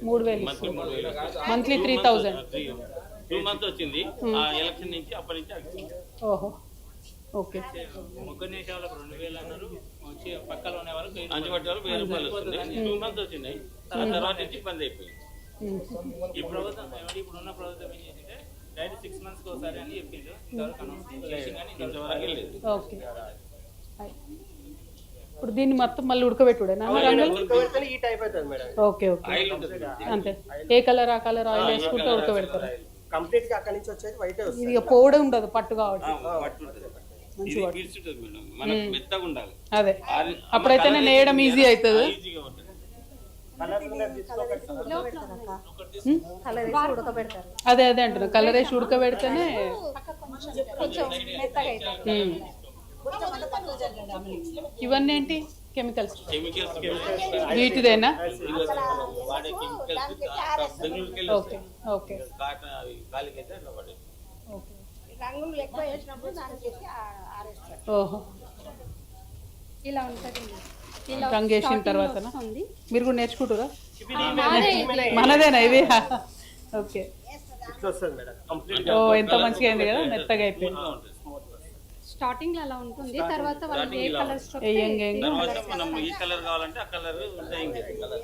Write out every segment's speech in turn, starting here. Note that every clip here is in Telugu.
3000 మంత్లీ 3000 2 మంత్స్ వచ్చింది ఎలక్షన్ నుంచి అప్పటి నుంచి. ఓహో ఓకే. ముగ్గురు వాళ్ళకి 2000 అన్నారు, వచ్చి పక్కన ఉన్న వాళ్ళకి 1000 రూపాయలు వస్తుంది. 2 మంత్స్ వచ్చినాయి, తర్వాత నుంచి బంద్ అయిపోయింది. ఈ ప్రభుత్వం ఇప్పుడున్న ప్రభుత్వం ఏం చేసిందంటే డైరెక్ట్ 6 మంత్స్కి ఒకసారి అని చెప్పింది. ఇంతవరకు అనౌన్స్ చేసింది కానీ ఇంతవరకు వెళ్ళలేదు. ఓకే. ఇప్పుడు దీన్ని మొత్తం మళ్ళీ ఉడకబెట్టుడేనా? ఓకే ఓకే అంతే. ఏ కలర్ ఆ కలర్ ఆయిల్ వేసుకుంటే ఉడకబెడతారు. కంప్లీట్ గా అక్కడి నుంచి వచ్చేది వైట్ వస్తుంది. ఇది పోవడం ఉండదు పట్టు కాబట్టి. మెత్తగా ఉండాలి. అదే అప్పుడైతేనే నేయడం ఈజీ అవుతుంది. అదే అదే అంటున్నా, కలర్ వేసి ఉడకబెడితేనే. ఇవన్నీ ఏంటి? కెమికల్స్ వీటిదేనా? Okay okay. ఓహో ఇలా ఉంటుంది. రంగు వేసిన తర్వాత మీరు కూడా నేర్చుకుంటారా? మనదేనా ఇది? ఓకే. ఓ ఎంత మంచిగా అయింది కదా, మెత్తగా అయిపోయింది. స్టార్టింగ్ అలా ఉంటుంది, తర్వాత వాళ్ళు ఏ కలర్స్ మనం ఈ కలర్ కావాలంటే ఆ కలర్ కలర్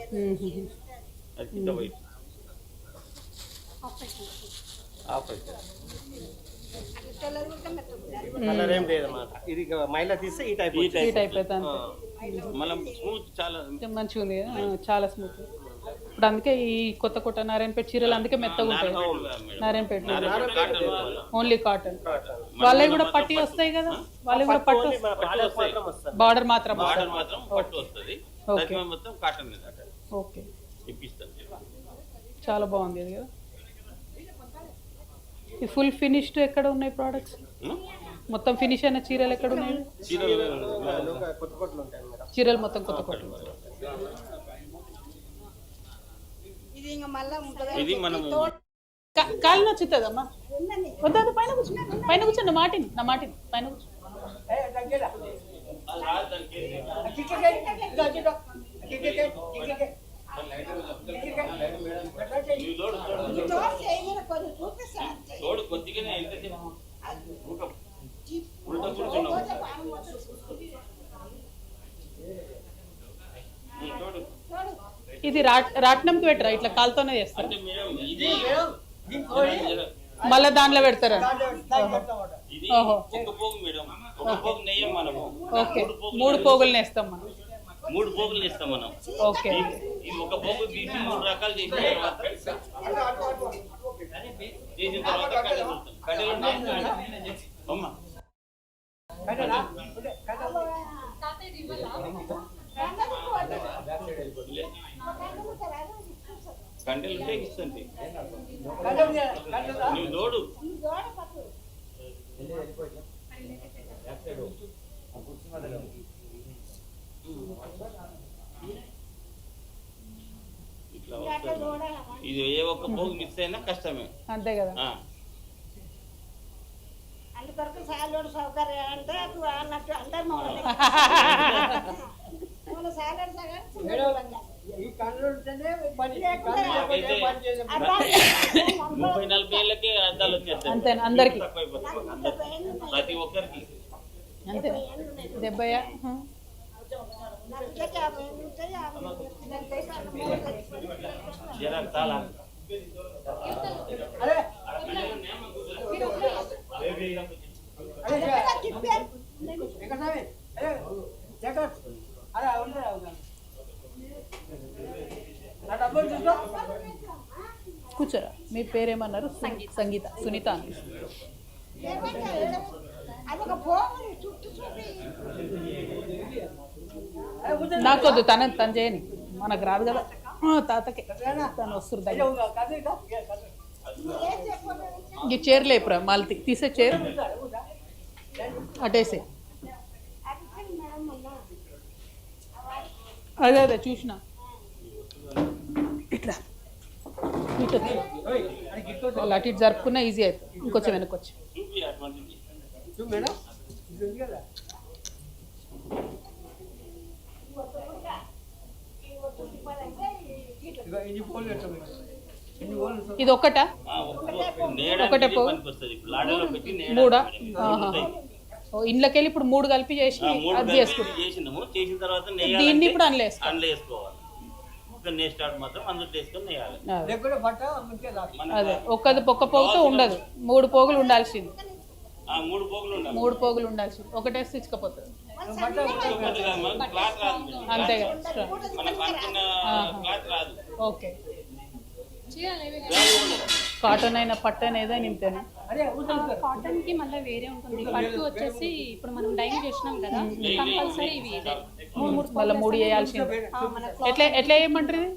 ఏం లేదన్నమాట. ఇది మైలా తీస్తే ఈ టైప్ అయిపోతుంది. స్మూత్, చాలా మంచిగా ఉంది కదా, చాలా స్మూత్. ఇప్పుడు అందుకే ఈ కొత్త నారాయణపేట చీరలు అందుకే మెత్తగా ఉంటాయి. Narayanpet only cotton. వాళ్ళవి కూడా పట్టి వస్తాయి కదా, వాళ్ళవి కూడా పట్టు బార్డర్ మాత్రం పట్టు వస్తుంది. ఓకే చాలా బాగుంది ఇది కదా. ఈ ఫుల్ ఫినిష్డ్ ఎక్కడ ఉన్నాయి ప్రోడక్ట్స్? మొత్తం ఫినిష్ అయిన చీరలు ఎక్కడ ఉన్నాయి? చీరలు మొత్తం కొత్త కొట్టు. ఇది మనం కాలు నచ్చుతుందమ్మా. వద్దు పైన కూర్చో, పైన కూర్చో. నా మాటిని పైన కూర్చో. కొద్దిగానే ఇది రాట్నంకి పెట్టరా? ఇట్లా కాలుతోనే చేస్తారా? మళ్ళీ దాంట్లో పెడతారా? ఓకే. 3 పోగులు నేస్తాం మనం. 3 పోగులు నేస్తాం మనం. ఓకే. ఒక పోగు 3 రకాలు చేసిన తర్వాత కండెలు ఉంటే ఇస్తుంది. నువ్వు నోడు ఇట్లా ఇది ఏ ఒక్క పోగు మిస్ అయినా కష్టమే. అంతే కదా. అందుకొరకు సాలోడు సౌకర్యం అంటే అన్నట్టు అందరు 30-40 ఏళ్ళకే అద్దాలు వచ్చేస్తాయి. అంతే అందరికి, ప్రతి ఒక్కరికి. అంతే 70. చాలా కూర్చోరా. మీ పేరేమన్నారు? సంగీత. సునీత అని. నాకొద్దు, తను చేయని, మనకు రాదు కదా. తాతకి తను వస్తుంది దగ్గర. ఈ చైర్ లేపురా, మాలతి తీసే చైర్ అటేసే. అదే చూసిన. ఇట్లా వాళ్ళు అటు ఇటు జరుపుకున్నా ఈజీ అవుతుంది. ఇంకొంచెం వెనకొచ్చి ఇది ఒక్కటా ఒకటే పో పనికొస్తుంది ఇప్పుడు లాడలో పెట్టి మూడా ఇంట్లోకెళ్ళి ఇప్పుడు 3 కలిపి చేసి అది చేసుకుంటాం. చేసినాము. చేసిన తర్వాత దీన్ని ఇప్పుడు అనలేస్తాం. అందులో వేసుకోవాలి. ఒక నెయ్యి స్టార్ట్ మాత్రం అందులో వేసుకొని నెయ్యాలి. అదే ఒక్క పోగుతో ఉండదు, 3 పోగులు ఉండాల్సింది. 3 పోగులు ఉండాలి. 3 పోగులు ఉండాల్సింది. ఒకటేస్తే ఇచ్చుకపోతుంది క్లాత్ రాదు. అంతే కదా. మనకు అనుకున్న క్లాత్ రాదు. ఓకే. కాటన్ అయినా పట్టన్ ఏదైనా ఇంతేనా? కాటన్ కి మళ్ళీ వేరే ఉంటుంది. పట్టు వచ్చేసి ఇప్పుడు మనం డైన్ చేసినాం కదా, కంపల్సరీ ఇవి ఇదే. మళ్ళీ 3 వేయాల్సింది. ఎట్లా వేయమంటారు ఇది?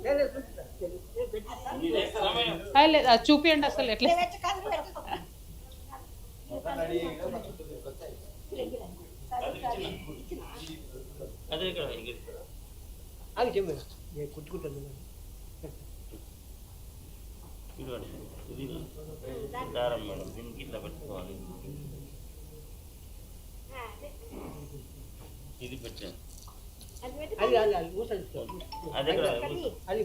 లేదు అది చూపియండి అసలు ఎట్లా. అదే ఇక్కడ ఇది దారం మేడం, దీనికి ఇట్లా పెట్టుకోవాలి. ఇది పెట్టాను. అదే